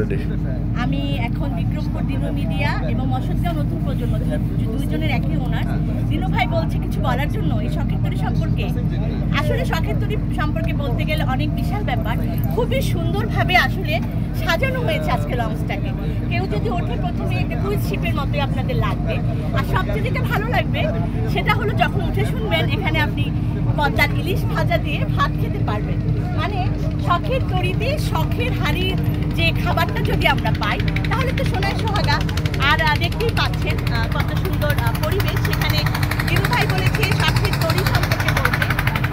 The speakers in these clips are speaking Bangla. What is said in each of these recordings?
অলরেডি। আমি এখন বিক্রমপুর দিনু মিডিয়া এবং মশদগাঁও নতুন প্রজন্ম দুইজনের একই ওনার। দিনু ভাই বলছে কিছু বলার জন্য এই শখের তরি সম্পর্কে। আসলে শখের তরি সম্পর্কে বলতে গেলে অনেক বিশাল ব্যাপার, খুবই সুন্দরভাবে আসলে সাজানো হয়েছে আজকে লঞ্চটাকে। কেউ যদি ওঠে প্রথমে একটা ক্রুজ শিপের মতোই আপনাদের লাগবে, আর সবচেয়ে যেটা ভালো লাগবে সেটা হলো যখন উঠে শুনবেন এখানে আপনি পদ্মার ইলিশ ভাজা দিয়ে ভাত খেতে পারবেন। মানে শখের তরিতে শখের হাড়ির যে খাবারটা যদি আমরা পাই তাহলে তো সোনায় সোহাগা। আর দেখতেই পাচ্ছেন কত সুন্দর পরিবেশ। সেখানে দিনু ভাই বলেছে শখের তরি সম্পর্কে বলতে।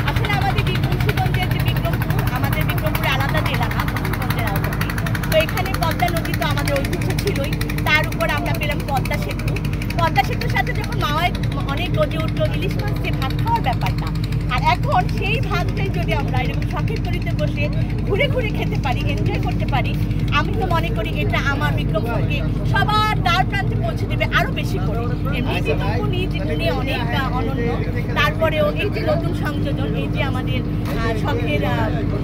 আসলে আমাদের মুন্সিগঞ্জের যে বিক্রমপুর, আমাদের বিক্রমপুরে আলাদা জেলা না, মুন্সিগঞ্জের আওতাধীন। তো এখানে পদ্মা নদী তো আমাদের ঐতিহ্য ছিলই, তার উপর আমরা পেলাম পদ্মা সেতু। পদ্মা সেতুর সাথে যখন মাওয়ায় অনেক গজে উঠলো ইলিশ মাছ দিয়ে ভাত খাওয়ার ব্যাপারটা, আর এখন সেই ভাতটাই যদি আমরা এরকম শখের তরিতে বসে ঘুরে ঘুরে খেতে পারি, এনজয় করতে পারি, আমি তো মনে করি এটা আমার বিক্রমপুরকে সবার দ্বার প্রান্তে পৌঁছে দেবে আরও বেশি করে। এমনি বিক্রমপুর নিয়ে অনেক অনন্য, তারপরেও এই যে নতুন সংযোজন, এই যে আমাদের শখের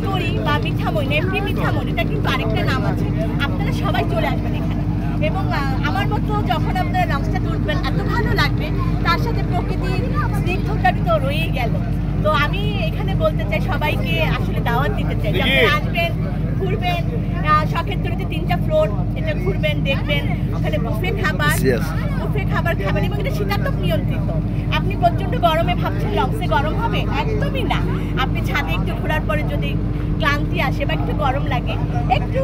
তরি বা মিঠামই, এমনি মিঠামই, এটা কিন্তু আরেকটা নাম আছে। আপনারা সবাই চলে আসবেন এখানে, এবং আমার মতো যখন আপনারা লঞ্চটাতে উঠবেন এত ভালো লাগবে। তার সাথে প্রকৃতির স্নিগ্ধতা তো রয়েই গেল। তো আমি এখানে বলতে চাই সবাইকে আসলে দাওয়াত দিতে চাই, আসবেন, ঘুরবেন। শখের তরিতে 3টা ফ্লোর, এটা ঘুরবেন, দেখবেন। ওখানে বুফে খাবার খাবেন, এবং এটা শীতাতপ নিয়ন্ত্রিত। আপনি প্রচন্ড গরমে ভাবছেন লঞ্চে গরম হবে, একদমই না। আপনি ছাদে একটু ঘোরার পরে যদি ক্লান্তি আসে বা একটু গরম লাগে, একটু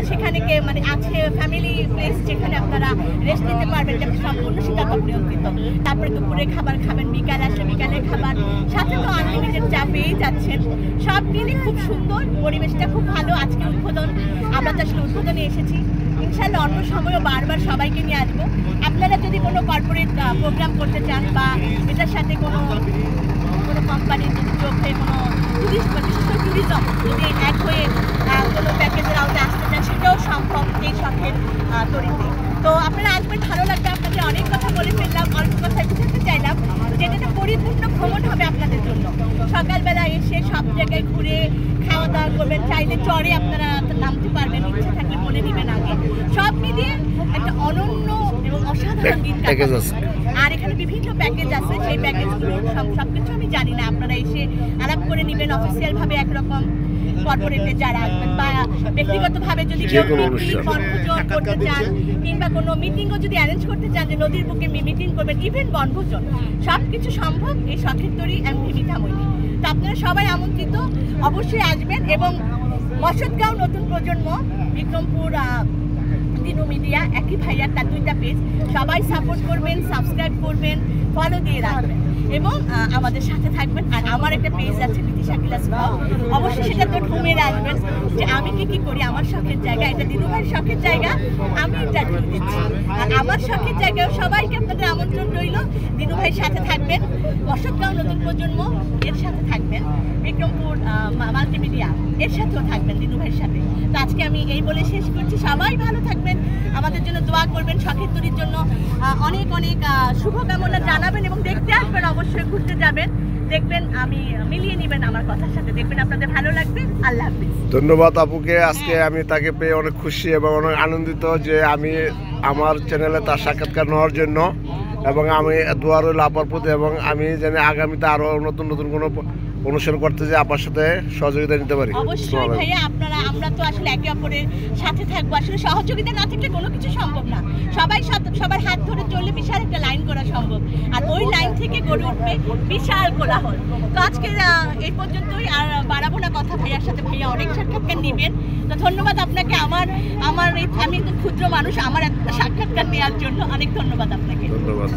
সেখানে মানে আছে ফ্যামিলি প্লেস যেখানে আপনারা রেস্ট নিতে পারবেন, যেটা সম্পূর্ণ শীতাতপ নিয়ন্ত্রিত। তারপরে দুপুরে খাবার খাবেন, বিকাল আসলে বিকালের খাবার, সাথে তো আনলিমিটেড চা পেয়েই যাচ্ছেন। সব মিলে খুব সুন্দর, পরিবেশটা খুব ভালো। আজকে উদ্বোধন, আমরা তো আসলে উদ্বোধনে এসেছি। ইনশাল্লাহ অন্য সময়ও বারবার সবাইকে নিয়ে আসবো। আপনারা যদি কোনো কর্পোরেট প্রোগ্রাম করতে চান বা এটার সাথে কোনো কোম্পানির যদি চোখে কোনো টুরিস্ট বা বিশেষ করে ট্যুরিজম যদি এক হয়ে কোনো প্যাকেজের আওতে আসতে চান, সেটাও সম্ভব এই শখের তরিতে। তো আপনারা আসবেন, ভালো লাগবে। আপনাদের অনেক কথা বলে ফেললাম, অল্প কথায় বুঝাতে চাইলাম যে এটা পরিপূর্ণ ভ্রমণ হবে আপনাদের জন্য। সকালবেলা এসে সব জায়গায় ঘুরে খাওয়া দাওয়া করবেন, চাইলে চরে আপনারা নামতে পারবেন, ইচ্ছা থাকলে বলে নেবেন আগে। সব মিলিয়ে একটা অনন্য এবং অসাধারণ দিন কাটাবেন। আর এখানে বিভিন্ন প্যাকেজ আছে, সেই প্যাকেজগুলো সবকিছু আমি জানি না, আপনারা এসে আলাপ করে নেবেন। অফিসিয়ালভাবে একরকম, কর্পোরেটে যারা আসবেন বা ব্যক্তিগতভাবে যদি কেউ বনভোজন করতে চান কিংবা কোনো মিটিংও যদি অ্যারেঞ্জ করতে চান, যে নদীর বুকে মিটিং করবেন, ইভেন বনভোজন, সব কিছু সম্ভব এই শখের তরি এমনি মিঠামই। তো আপনারা সবাই আমন্ত্রিত, অবশ্যই আসবেন। এবং মশদগাঁও নতুন প্রজন্ম, বিক্রমপুর দিনু মিডিয়া, একই ভাইয়ার, তার 2টা পেজ। সবাই সাপোর্ট করবেন, সাবস্ক্রাইব করবেন, ফলো দিয়ে রাখবেন এবং আমাদের সাথে থাকবেন। আর আমার একটা পেজ আছে নীতি শাকিলাস ব্লগ, অবশ্যই সেটা তো ঢুমের আসবেন যে আমি কি করি, আমার শখের জায়গা। এটা দিনু ভাইয়ের শখের জায়গা, আমি ইন্টারভিউ দিচ্ছি। আর আমার শখের জায়গায় সবাইকে আপনাদের আমন্ত্রণ রইল। দিনু ভাইয়ের সাথে থাকবেন, মশদগাঁও নতুন প্রজন্ম এর সাথে থাকবেন, বিক্রমপুর মাল্টিমিডিয়া এর সাথেও থাকবেন, দিনু ভাইয়ের সাথে। তো আজকে আমি এই বলে শেষ করছি। সবাই ভালো থাকবেন, আমাদের জন্য দোয়া করবেন, শখের তরির জন্য অনেক অনেক শুভকামনা জানাবেন এবং দেখতে আসবেন, অবশ্যই ঘুরতে যাবেন, দেখবেন আমি মিলিয়ে নেবেন আমার কথার সাথে, দেখবেন আপনাদের ভালো লাগবে। আল্লাহ হাফিজ। ধন্যবাদ আপুকে। আজকে আমি তাকে পেয়ে অনেক খুশি এবং অনেক আনন্দিত যে আমি আমার চ্যানেলে তার সাক্ষাৎকার নেওয়ার জন্য, এবং আমি দোয়া রইল আপার প্রতি, এবং আমি জানি আগামীতে আরও নতুন নতুন কোনো অনুষ্ঠান করতে যে আপনার সাথে সহযোগিতা নিতে পারি। অবশ্যই ভাইয়া, আপনারা আমরা তো আসলে একে অপরের সাথে থাকবো। আসলে সহযোগিতা না থাকলে কোনো কিছু সম্ভব না। সবার হাত ধরে চললে বিশাল একটা লাইন করা সম্ভব, আর ওই লাইন থেকে গড়ে উঠবে বিশাল কোলাহল। তো আজকে এই পর্যন্তই, আর বাড়াবো না কথা। ভাইয়ার সাথে ভাইয়া অনেক সাক্ষাৎকার নেবেন। তো ধন্যবাদ আপনাকে, আমি একটু ক্ষুদ্র মানুষ, আমার একটা সাক্ষাৎকার নেওয়ার জন্য অনেক ধন্যবাদ আপনাকে। ধন্যবাদ।